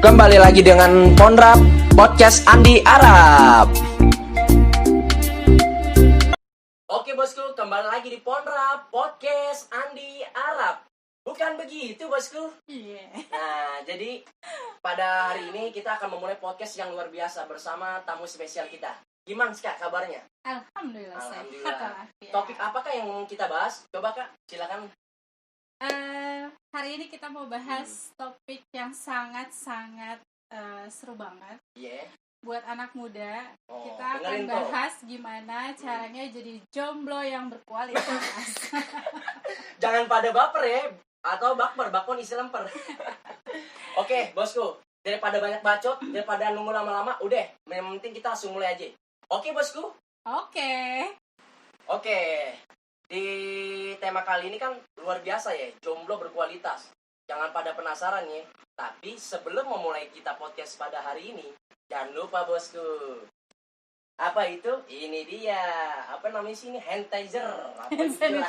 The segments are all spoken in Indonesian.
Kembali lagi dengan Ponrap Podcast Andi Arab. Oke bosku, kembali lagi di Ponrap Podcast Andi Arab. Bukan begitu bosku? Iya. Nah, jadi pada hari ini kita akan memulai podcast yang luar biasa bersama tamu spesial kita. Gimana sih Kak kabarnya? Alhamdulillah. Alhamdulillah. Sehat walafiat. Topik apakah yang kita bahas? Coba Kak, silakan. Hari ini kita mau bahas topik yang sangat-sangat seru banget Iya. buat anak muda. Oh, Kita akan dengerin tuh. bahas gimana caranya jadi jomblo yang berkualitas. Jangan pada baper ya, atau bakpon isi lemper. Oke, bosku. Daripada banyak bacot, daripada nunggu lama-lama, udah. Yang penting kita langsung mulai aja. Oke, bosku. Oke. Oke. Di tema kali ini kan luar biasa ya, jomblo berkualitas. Jangan pada penasaran ya. Tapi sebelum memulai kita podcast pada hari ini, jangan lupa bosku. Apa itu? Ini dia. Apa namanya sih ini? Hand sanitizer. Apa itulah.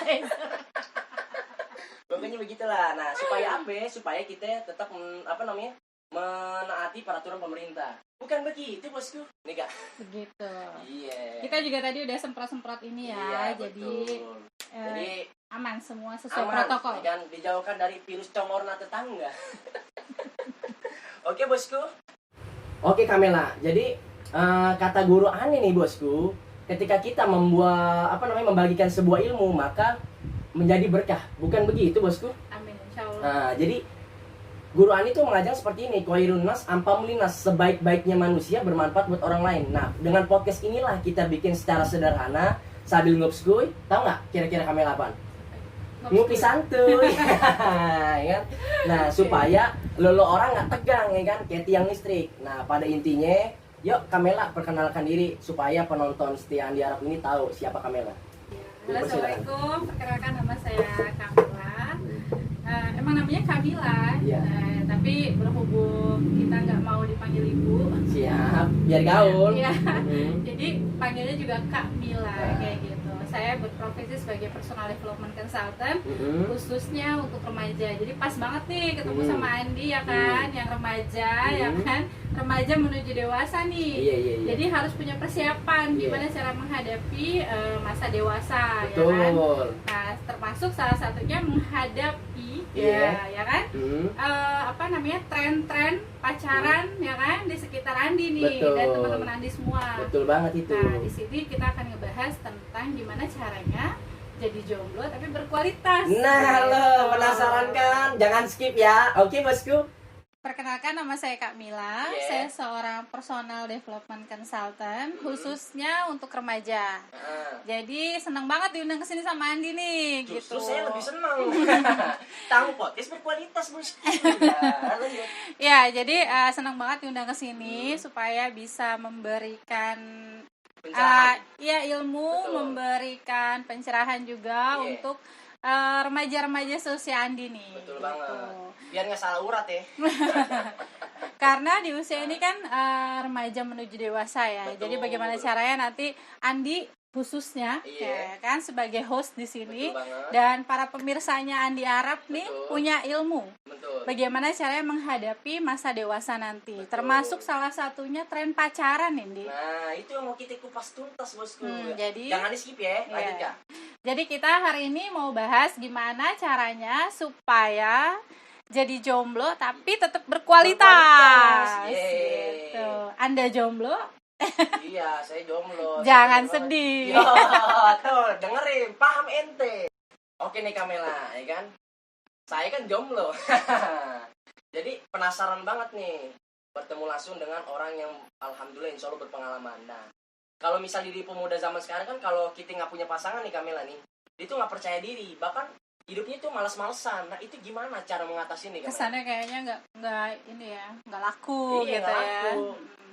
Pokoknya begitulah. Nah, supaya apa? Supaya kita tetap menaati peraturan pemerintah. Bukan begitu, bosku. Nih, Kak. Begitu. Iya. Kita juga tadi udah semprot-semprot ini ya. Iya, Jadi betul. Jadi aman semua sesuai aman, protokol. dan dijauhkan dari virus congorna tetangga. Oke, bosku. Oke, Kamela. Jadi kata guru Ani nih, bosku, ketika kita membagikan sebuah ilmu, maka menjadi berkah. Bukan begitu, bosku? Amin, insyaallah. Nah, jadi Guru Ani tuh mengajar seperti ini, khairun nas ampamulinas, sebaik-baiknya manusia bermanfaat buat orang lain. Nah, dengan podcast inilah kita bikin secara sederhana sambil ngopskuy. Tahu nggak kira-kira kami apaan? Ngopi santuy. Ya kan? Nah, supaya lo orang nggak tegang ya kan, kayak tiang listrik. Nah, pada intinya, yuk Kamela perkenalkan diri supaya penonton setia Andi Arab ini tahu siapa Kamela. Halo, Assalamualaikum, perkenalkan nama saya Kamila. Emang namanya Kamila, Iya. Tapi berhubung kita nggak mau dipanggil ibu, Siap, biar gaul. Iya. Mhm. Jadi panggilnya juga Kak Mila Nah. kayak gitu. Saya berprofesi sebagai personal development consultant, Mhm. khususnya untuk remaja. Jadi pas banget nih ketemu Mhm. sama Andi ya kan, yang remaja ya Mhm. kan, remaja menuju dewasa nih. Iya. Jadi harus punya persiapan Iya. gimana cara menghadapi masa dewasa ya Betul. kan. Nah, termasuk salah satunya menghadapi Iya. ya kan tren-tren pacaran ya kan di sekitar Andi nih. Betul. Dan teman-teman Andi semua. Betul banget itu. Nah, di sini kita akan ngebahas tentang gimana caranya jadi jomblo tapi berkualitas. Nah, lo Gitu. penasaran kan? Jangan skip ya. Oke, bosku. Perkenalkan, nama saya Kak Mila. Yeah. Saya seorang personal development consultant khususnya untuk remaja. Jadi senang banget diundang ke sini sama Andi nih, Justru gitu. saya lebih senang. Tamu podcast berkualitas, bosku. Ya, Ya, jadi senang banget diundang ke sini supaya bisa memberikan pencerahan. ilmu, Betul. memberikan pencerahan juga Iya. untuk remaja-remaja seusia Andi nih. Betul gitu. banget. Biar nggak salah urat ya. Karena di usia ini kan remaja menuju dewasa ya. Betul. Jadi bagaimana caranya nanti Andi khususnya Iya. ya kan sebagai host di sini Betul banget. dan para pemirsanya Andi Arab nih Betul. punya ilmu Betul. bagaimana caranya menghadapi masa dewasa nanti. Betul. Termasuk salah satunya tren pacaran Indi. Nah, itu yang mau kita kupas tuntas, bosku. Jadi Jangan di skip ya. Lanjut, Iya. Kak. Jadi kita hari ini mau bahas gimana caranya supaya jadi jomblo tapi tetap berkualitas. Berkualitas. Yeay. Gitu. Anda jomblo? Iya, saya jomblo. Jangan Saya jomblo. sedih. Yo, tuh, dengerin, paham ente. Oke nih Kamela, ya kan? Saya kan jomblo. Jadi penasaran banget nih bertemu langsung dengan orang yang alhamdulillah insya Allah berpengalaman. Nah, kalau misalnya di pemuda zaman sekarang kan kalau kita nggak punya pasangan nih Kamela nih, dia tuh nggak percaya diri, bahkan hidupnya tuh malas-malesan. Nah, itu gimana cara mengatasi nih Kamela? Kesannya kayaknya nggak ini ya, nggak laku Iya, gitu nggak ya. laku.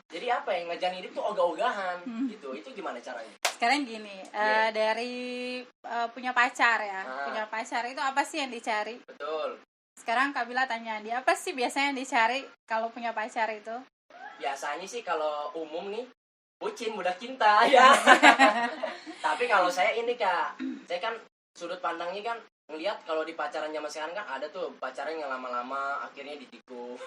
Jadi apa yang ngejalan hidup tuh ogah-ogahan gitu. Itu gimana caranya? Sekarang gini, Iya. dari punya pacar ya. Ah. Punya pacar itu apa sih yang dicari? Betul. Sekarang Kak Bila tanya, dia apa sih biasanya yang dicari kalau punya pacar itu? Biasanya sih kalau umum nih bucin budak cinta ya. Tapi kalau saya ini Kak, saya kan sudut pandangnya kan ngelihat kalau di pacaran zaman sekarang kan ada tuh pacaran yang lama-lama akhirnya ditikung.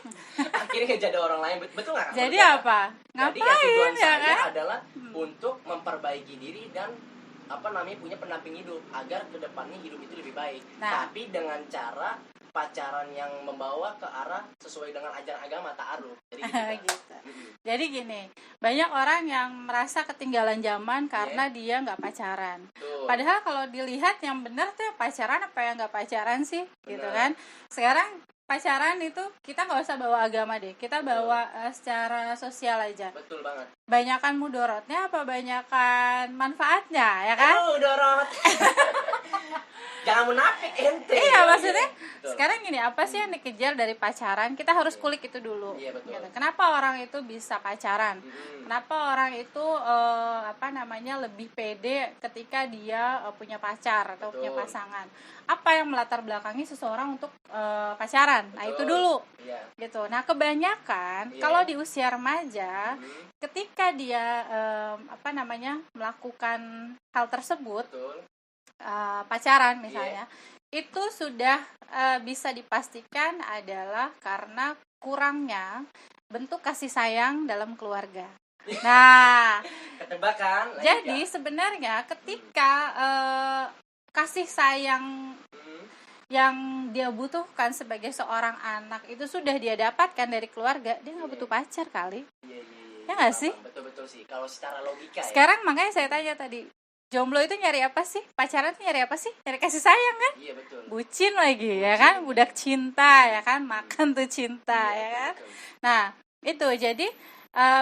Akhirnya jadi orang lain. Betul nggak? Jadi Menurut Kakak? apa? Jadi ya Ngapain tujuan ya saya kan? adalah untuk memperbaiki diri dan punya pendamping hidup agar kedepannya hidup itu lebih baik. Nah. Tapi dengan cara pacaran yang membawa ke arah sesuai dengan ajaran agama, ta'aruf. Jadi gitu. Kak. Gitu. Jadi gini, banyak orang yang merasa ketinggalan zaman karena dia nggak pacaran. Betul. Padahal kalau dilihat yang benar tuh ya pacaran apa yang nggak pacaran sih, gitu Benar. kan? Sekarang pacaran itu kita nggak usah bawa agama deh, kita bawa secara sosial aja. Betul banget. Banyakan mudorotnya apa banyakan manfaatnya, ya kan? Oh, dorot. Jangan munafik ente. Iya, maksudnya Betul. sekarang gini, apa sih yang dikejar dari pacaran? Kita harus kulik itu dulu. Iya, betul. Gitu. Kenapa orang itu bisa pacaran? Mm-mm. Kenapa orang itu lebih pede ketika dia punya pacar atau Betul. punya pasangan? Apa yang melatar belakangi seseorang untuk pacaran? Nah, itu Betul. dulu. Iya. Gitu. Nah, kebanyakan Iya. kalau di usia remaja, Mm, ketika dia melakukan hal tersebut, betul. pacaran misalnya, itu sudah bisa dipastikan adalah karena kurangnya bentuk kasih sayang dalam keluarga. Nah, Ketebak kan? Lanjut, jadi Kak. sebenarnya ketika kasih sayang Mm, yang dia butuhkan sebagai seorang anak itu sudah dia dapatkan dari keluarga, dia nggak butuh pacar kali. iya, iya. Ya nggak Paham, sih? paham. Betul sih. Kalau secara logika Sekarang makanya saya tanya tadi, jomblo itu nyari apa sih? Pacaran itu nyari apa sih? Nyari kasih sayang kan? ya. Iya, betul. Bucin lagi ya kan, budak cinta ya kan, makan tuh cinta Iya, ya kan. betul. Nah itu jadi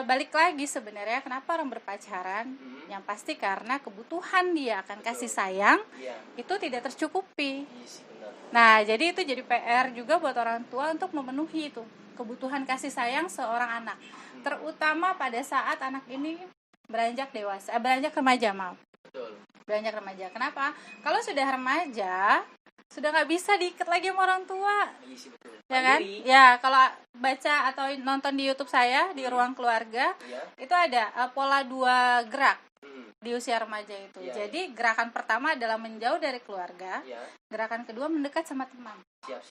balik lagi sebenarnya kenapa orang berpacaran, yang pasti karena kebutuhan dia akan kasih sayang Iya, itu tidak tercukupi. iya sih benar. Nah jadi itu jadi PR juga buat orang tua untuk memenuhi itu kebutuhan kasih sayang seorang anak, terutama pada saat anak ini beranjak dewasa, beranjak remaja Betul. beranjak remaja. Kenapa? Kalau sudah remaja sudah nggak bisa diikat lagi sama orang tua, Iya sih betul. ya kan? Mandiri. Ya kalau baca atau nonton di YouTube saya di Ruang Keluarga Iya. itu ada pola 2 gerak Mm, di usia remaja itu. Iya, Jadi gerakan pertama adalah menjauh dari keluarga, iya. gerakan kedua mendekat sama teman. Siap.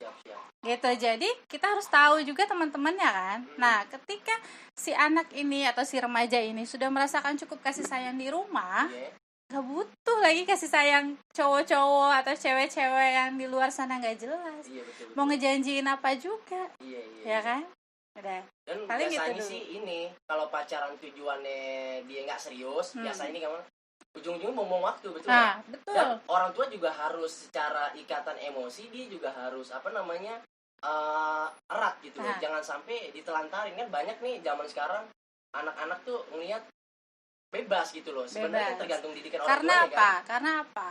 Gitu. Jadi kita harus tahu juga teman-temannya kan. Nah, ketika si anak ini atau si remaja ini sudah merasakan cukup kasih sayang di rumah, Iya. gak butuh lagi kasih sayang cowok-cowok atau cewek-cewek yang di luar sana gak jelas. Iya, betul. Mau ngejanjiin apa juga, Iya. ya kan? Udah. Dan Paling gitu biasanya dulu. sih ini kalau pacaran tujuannya dia nggak serius, biasa ini kamu ujung-ujungnya buang waktu, betul nggak? Nah, betul. Dan orang tua juga harus secara ikatan emosi dia juga harus erat gitu loh. Nah. Jangan sampai ditelantarin kan banyak nih zaman sekarang anak-anak tuh ngelihat bebas gitu loh. Sebenarnya Bebas. tergantung didikan orang Karena tuanya apa? kan. Karena apa?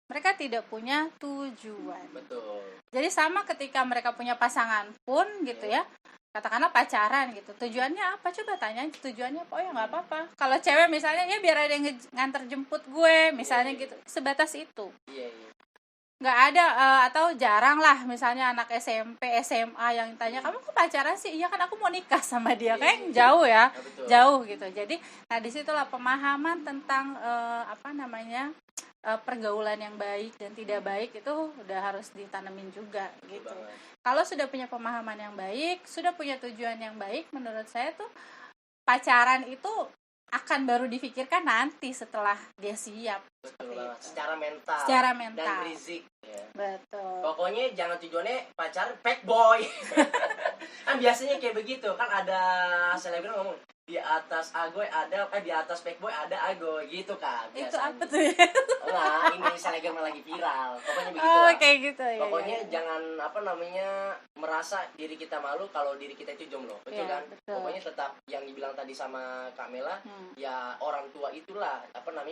Mereka tidak punya tujuan. Betul. Jadi sama ketika mereka punya pasangan pun gitu ya. Katakanlah pacaran gitu. Tujuannya apa? Coba tanya tujuannya apa? Oh ya nggak apa-apa. Kalau cewek misalnya ya biar ada yang nganter jemput gue misalnya gitu. Sebatas itu. Iya. Nggak ada atau jarang lah misalnya anak SMP, SMA yang tanya kamu kok pacaran sih? Iya kan aku mau nikah sama dia. Kayak jauh ya. Nah, betul. Jauh gitu. Jadi nah disitulah pemahaman tentang pergaulan yang baik dan tidak baik itu udah harus ditanemin juga Betul gitu. banget. Kalau sudah punya pemahaman yang baik, sudah punya tujuan yang baik, menurut saya tuh pacaran itu akan baru difikirkan nanti setelah dia siap. Betul Seperti banget. itu. Secara mental. Secara Dan mental. rizik. Ya. Betul. Pokoknya jangan tujuannya pacar fake boy. Kan biasanya kayak begitu kan ada selebgram ngomong di atas agoy ada di atas fake boy ada agoy gitu kan biasanya. Itu apa tuh ya? Enggak, ini selebgram lagi viral. Pokoknya begitu Oh, lah. kayak gitu ya. Pokoknya jangan merasa diri kita malu kalau diri kita itu jomblo. Betul Iya, kan? betul. Pokoknya tetap yang dibilang tadi sama Kak Mela, Hmm. ya orang tua itulah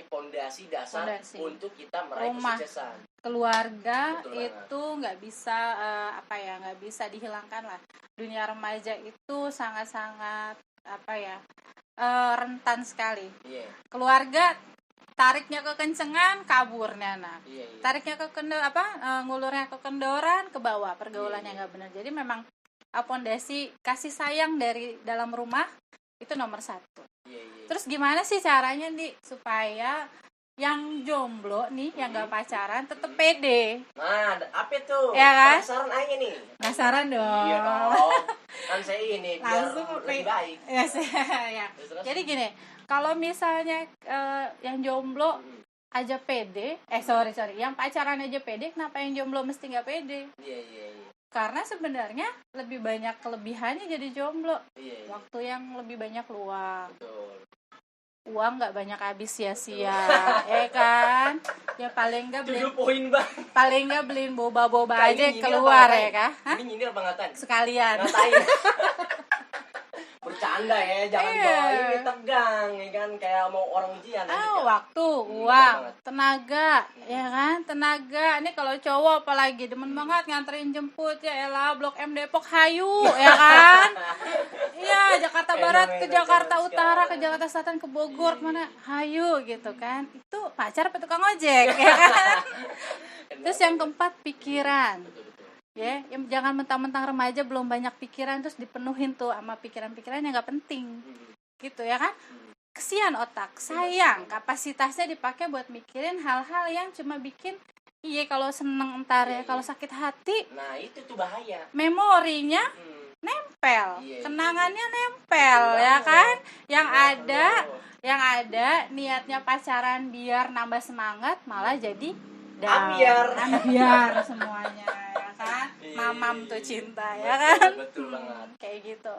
pondasi dasar Pondasi. untuk kita meraih Rumah. kesuksesan. Keluarga Betul banget. itu nggak bisa nggak bisa dihilangkan lah. Dunia remaja itu sangat-sangat rentan sekali. Iya. Keluarga tariknya kekencengan, kaburnya anak. Iya. Tariknya ngulurnya kekendoran, ke bawah pergaulannya Iya. nggak benar. Jadi memang pondasi kasih sayang dari dalam rumah itu nomor 1. Iya. Terus gimana sih caranya nih supaya yang jomblo nih, yang nggak pacaran tetep pede. Nah, apa tuh? Ya kan? Penasaran aja nih. Penasaran dong. Iya dong. Kan saya ini biar Langsung lebih baik. Ya, ya. Terus. Jadi gini, kalau misalnya yang jomblo aja pede, sorry, yang pacaran aja pede, kenapa yang jomblo mesti nggak pede? Iya. Karena sebenarnya lebih banyak kelebihannya jadi jomblo. Iya. Waktu yang lebih banyak luang. Betul. Uang nggak banyak habis sia-sia, ya kan? Ya paling nggak beliin, poin banget. paling nggak beliin boba-boba Kak, aja ini keluar apa ya kah? Hah? Ini nyindir apa ngatain? Sekalian. Ngatain. Bercanda ya, jangan Iya. bawa ini tegang ya kan, kayak mau orang ujian aja, Kak. Waktu, Bener uang, banget. tenaga, ya kan? Tenaga. Ini kalau cowok apalagi demen banget nganterin jemput, ya elah Blok M Depok hayu, ya kan? Iya, Jakarta Barat ke Jakarta Utara, ke Jakarta Selatan, ke Bogor, kemana? Hayu gitu kan. Itu pacar apa tukang ojek, ya kan? Terus yang keempat, pikiran. Ya, jangan mentang-mentang remaja belum banyak pikiran terus dipenuhin tuh sama pikiran-pikiran yang nggak penting, gitu ya kan? Kesian otak, sayang kapasitasnya dipakai buat mikirin hal-hal yang cuma bikin kalau seneng entar ya, kalau sakit hati Nah, itu tuh bahaya. memorinya nempel, kenangannya nempel, ya kan? Yang ada niatnya pacaran biar nambah semangat, malah jadi ambiar semuanya, ya kan? Mamam tuh cinta, ya kan? Betul banget. Kayak gitu.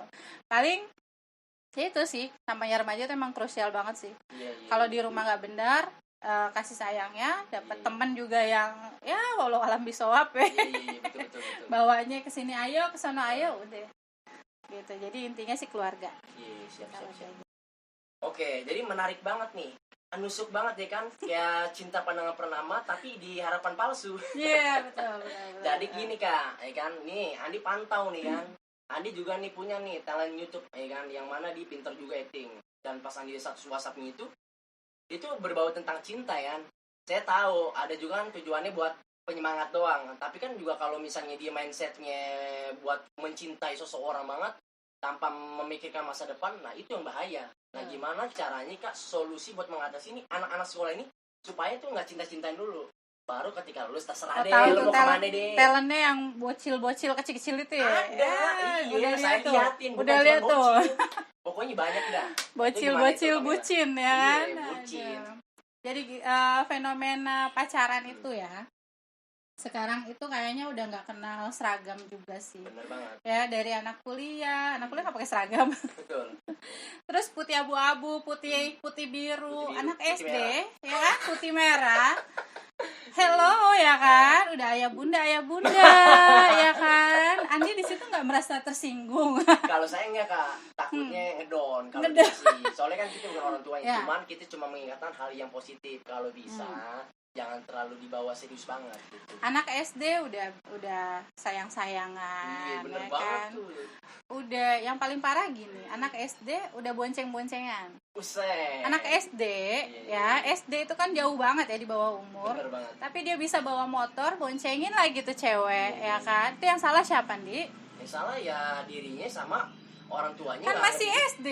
Paling ya itu sih, namanya remaja tuh emang krusial banget sih. Kalau di rumah nggak benar, kasih sayangnya, dapat temen juga yang ya walau alam bisawab ya. Betul. Bawanya ke sini ayo, ke sana ayo, udah. Gitu. Jadi intinya sih keluarga. Siap. Oke, jadi menarik banget nih. Nusuk banget ya kan, kayak cinta pandangan pertama tapi di harapan palsu. Iya, betul. Jadi gini Kak, ya kan, nih Andi pantau nih kan, Andi juga nih punya nih talent YouTube, ya kan, yang mana dia pinter juga acting. Dan pas Andi status WhatsApp-nya itu berbau tentang cinta ya kan. Saya tahu ada juga kan tujuannya buat penyemangat doang, tapi kan juga kalau misalnya dia mindsetnya buat mencintai seseorang banget tanpa memikirkan masa depan, nah itu yang bahaya. Nah, gimana caranya Kak solusi buat mengatasi ini anak-anak sekolah ini supaya tuh nggak cinta-cintain dulu, baru ketika lulus terserah deh lu mau kemana deh. Talentnya yang bocil-bocil kecil-kecil itu ya. Ada, iya saya liatin. Udah lihat tuh. Pokoknya banyak dah. Bocil-bocil bucin ya kan. Iya, bucin. Jadi fenomena pacaran itu ya, sekarang itu kayaknya udah nggak kenal seragam juga sih. Bener banget. Ya dari anak kuliah nggak pakai seragam. Betul. Terus putih abu-abu, putih biru, anak putih SD merah. ya kan, putih merah. Hello ya kan, udah ayah bunda ya kan. Andi di situ nggak merasa tersinggung? Kalau saya enggak Kak, takutnya ngedon kalau Ngedon. dikasih. Soalnya kan kita bukan orang tua, Ya. cuman kita cuma mengingatkan hal yang positif. Kalau bisa jangan terlalu dibawa serius banget gitu. Anak SD udah sayang-sayangan, Iya, bener ya banget kan. tuh. Udah yang paling parah gini, anak SD udah bonceng-boncengan. Buset. Anak SD ya, SD itu kan jauh banget ya di bawah umur. Bener banget. Tapi dia bisa bawa motor, boncengin lagi tuh cewek, ya kan. Itu yang salah siapa, Di? Yang salah ya dirinya sama orang tuanya. Kan nggak masih ngerti. SD.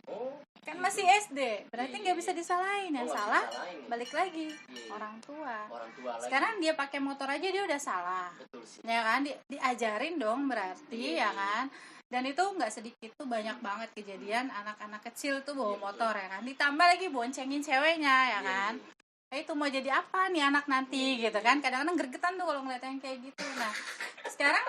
Oh, Kan masih SD. Berarti nggak bisa disalahin. Yang nggak salah disalahin. balik lagi Iya. orang tua. Orang tua lagi. Sekarang dia pakai motor aja dia udah salah. Betul sih. Ya kan, diajarin dong berarti, ya kan. Dan itu nggak sedikit tuh, banyak banget kejadian anak-anak kecil tuh bawa motor, ya kan. Ditambah lagi boncengin ceweknya, ya kan. Itu mau jadi apa nih anak nanti gitu kan. Kadang-kadang gregetan tuh kalau ngeliat yang kayak gitu. Nah, sekarang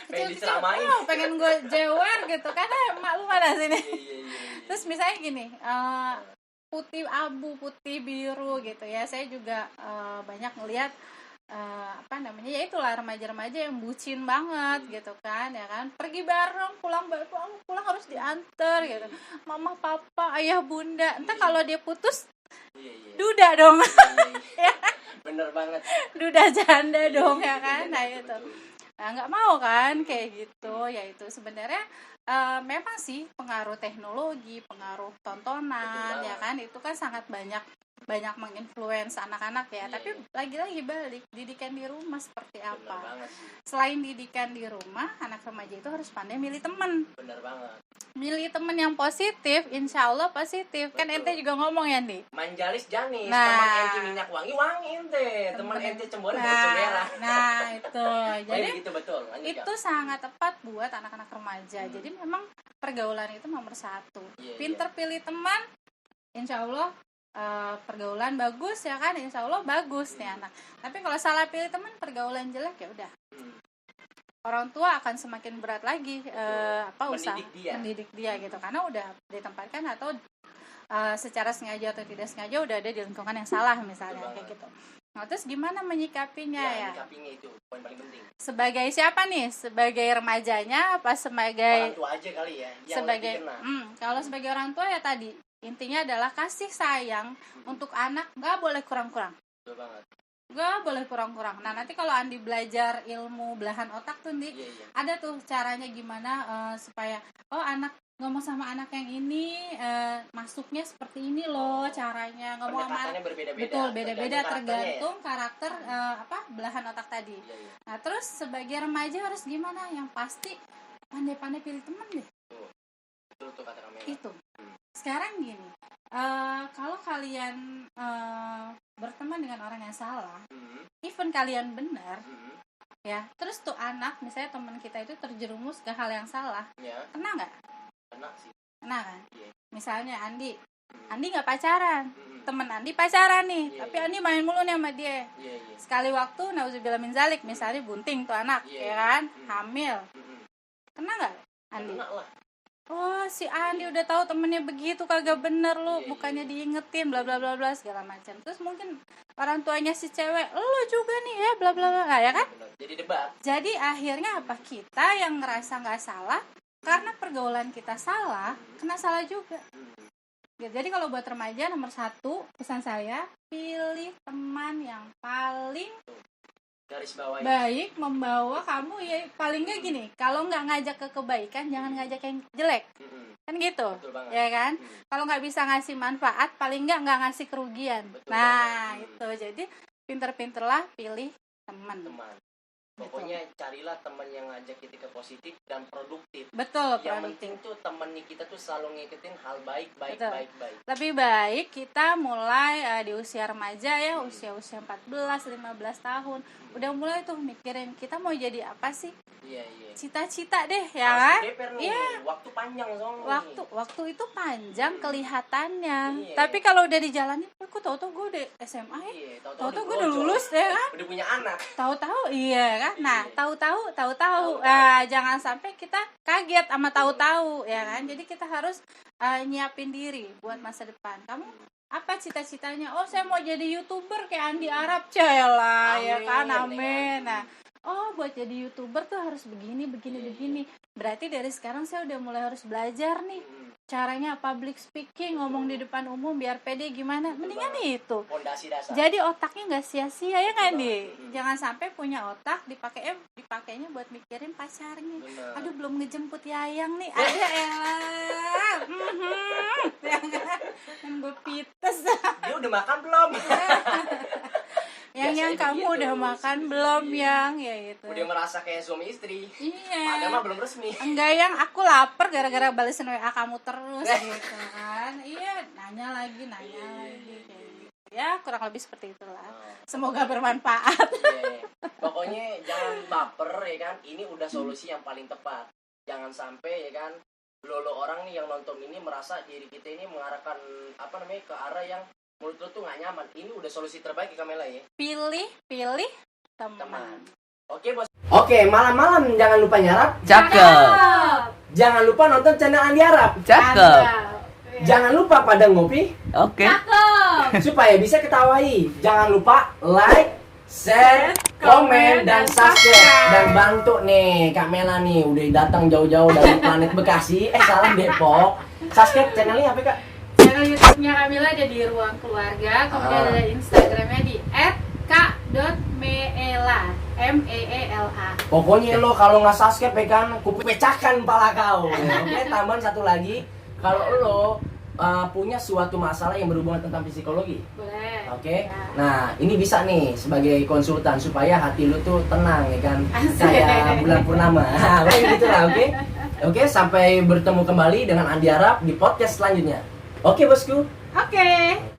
kecil-kecil diceramain. pengen gue jewer gitu kan. Emak lu mana sini. Iya. Terus misalnya gini, putih abu, putih biru gitu ya. Saya juga banyak ngelihat ya itulah remaja-remaja yang bucin banget gitu kan, ya kan. Pergi bareng, pulang harus diantar gitu. Mama, papa, ayah, bunda. Entah kalau dia putus, duda dong. Bener banget. Duda janda dong, ya kan. Nah itu. Nah, nggak mau kan kayak gitu. Ya itu sebenarnya memang sih pengaruh teknologi, pengaruh tontonan, ya kan, itu kan sangat banyak banyak menginfluence anak-anak ya. Iya, Tapi lagi-lagi balik, didikan di rumah seperti Bener apa. banget sih. Selain didikan di rumah, anak remaja itu harus pandai milih teman. Bener banget. Milih teman yang positif, insya Allah positif. Kan Betul. ente juga ngomong ya, Ndi? Main jalis janis, Nah. teman ente minyak wangi wangi ente, teman ente cemburan bocor merah. Nah, itu. Jadi Begitu betul. Lanjut, itu Kak. sangat tepat buat anak-anak remaja. Jadi memang pergaulan itu nomor satu. Iya, Pinter pilih teman, insya Allah pergaulan bagus ya kan, insya Allah bagus nih anak. Tapi kalau salah pilih teman, pergaulan jelek ya udah. Hmm. Orang tua akan semakin berat lagi usaha Mendidik dia. mendidik dia gitu, karena udah ditempatkan atau secara sengaja atau tidak sengaja udah ada di lingkungan yang salah misalnya Betul kayak banget. gitu. Nah, terus gimana menyikapinya ya? Menyikapinya itu poin paling penting. Sebagai siapa nih? Sebagai remajanya apa sebagai Orang tua aja kali ya yang sebagai lebih kena. kalau sebagai orang tua ya tadi intinya adalah kasih sayang untuk anak, nggak boleh kurang-kurang. Betul banget. Nggak boleh kurang-kurang. Nah, nanti kalau Andi belajar ilmu belahan otak tuh, Ndi, Iya, iya. ada tuh caranya gimana supaya anak ngomong sama anak yang ini masuknya seperti ini loh caranya ngomong sama anak. Pendekatannya berbeda-beda. Betul, beda-beda tergantung ya? karakter belahan otak tadi. Iya, iya. Nah, terus sebagai remaja harus gimana? Yang pasti pandai-pandai pilih teman deh. Betul tuh kata Kamela. Itu. Sekarang gini, kalau kalian berteman dengan orang yang salah, even kalian benar, ya, terus tuh anak, misalnya teman kita itu terjerumus ke hal yang salah, Ya, kena nggak? kena sih. Kena kan? Iya. Misalnya Andi nggak pacaran, Mm-mm. temen Andi pacaran nih, Iya, tapi iya. Andi main mulu nih sama dia. Iya, iya. Sekali waktu, nauzubillah min zalik, misalnya bunting tuh anak, Iya, ya iya. kan, Mm. hamil, Mm-mm. kena nggak Andi? Kena lah. Oh, si Andi udah tahu temennya begitu kagak bener lu, Iya, bukannya iya. diingetin bla bla bla bla segala macam. Terus mungkin orang tuanya si cewek, lu juga nih ya bla bla bla, ya kan? Benar. Jadi debat. Jadi akhirnya apa, kita yang ngerasa nggak salah karena pergaulan kita salah, kena salah juga. Ya, jadi kalau buat remaja nomor satu pesan saya, pilih teman yang paling Garis bawah. baik, membawa kamu ya, paling nggak gini, kalau nggak ngajak ke kebaikan jangan ngajak yang jelek, kan gitu. Betul banget. Ya kan, Mm. kalau nggak bisa ngasih manfaat paling nggak ngasih kerugian. Betul Nah banget. itu, jadi pinter-pinterlah pilih teman. Teman. Pokoknya carilah teman yang ngajak kita ke positif dan produktif. Betul, Yang produktif. penting tuh temannya kita tuh selalu ngikutin hal baik. Betul. Baik. Lebih baik kita mulai di usia remaja ya, usia 14-15 tahun, udah mulai tuh mikirin kita mau jadi apa sih, Iya. cita-cita deh ya Harus kan. DPR nih. Iya. Waktu panjang soalnya. Waktu itu panjang kelihatannya, Iya. tapi kalau udah dijalanin, aku tahu-tahu gue udah SMA ya, Iya, tahu-tahu gue udah lulus ya kan, Udah punya anak. tahu-tahu iya kan. Nah, Iya. tahu-tahu Tahu-tahu. jangan sampai kita kaget sama tahu-tahu ya kan. Jadi kita harus nyiapin diri buat masa depan. Kamu apa cita-citanya? Oh, saya mau jadi YouTuber kayak Andi Arab, celah ya kan. Amin. Nah, oh, buat jadi YouTuber tuh harus begini. Berarti dari sekarang saya udah mulai harus belajar nih caranya public speaking, ngomong di depan umum biar pede gimana. Mendingan itu. Fondasi dasar. Jadi otaknya nggak sia-sia ya nggak, Di? Betul. Jangan sampai punya otak dipakainya buat mikirin pacarnya. Benar. Aduh, belum ngejemput Yayang nih. Ada elah. Kan gue pites. Dia udah makan belum? Yang Biasanya kamu begitu. udah makan belum, Yang? Ya gitu. Udah merasa kayak suami istri. Iya. Padahal mah belum resmi. Enggak, Yang, aku lapar gara-gara balesin WA kamu terus gitu kan. Iya, nanya lagi kayak gitu. Ya, kurang lebih seperti itulah. Semoga bermanfaat. Iya. Pokoknya jangan baper ya kan. Ini udah solusi yang paling tepat. Jangan sampai ya kan lo orang nih yang nonton ini merasa diri kita ini mengarahkan ke arah yang menurut lo tuh nggak nyaman. Ini udah solusi terbaik ya Kamela ya. Pilih teman. Teman. Oke bos. Oke, malam-malam jangan lupa nyarap. Cakep. Jangan lupa nonton channel Andi Arab. Cakep. Jangan lupa pada ngopi Oke. supaya bisa ketawai. Jangan lupa like, share, komen, dan subscribe. Dan bantu nih Kak Mela nih udah datang jauh-jauh dari planet Bekasi. Salam Depok. Subscribe channelnya apa Kak? Channel YouTube-nya Kamila ada di Ruang Keluarga, kemudian ada Instagramnya di @k.meela, MEELA. Pokoknya lo kalau nggak subscribe ya kan, kupecahkan kepala kau. Oke, tambahan satu lagi. Kalau lo punya suatu masalah yang berhubungan tentang psikologi. Boleh. Oke, Ya. nah ini bisa nih sebagai konsultan supaya hati lu tuh tenang ya kan, Asik. kayak bulan purnama. Kayak gitu lah, oke? Oke, sampai bertemu kembali dengan Andi Arab di podcast selanjutnya. Oke bosku. Oke.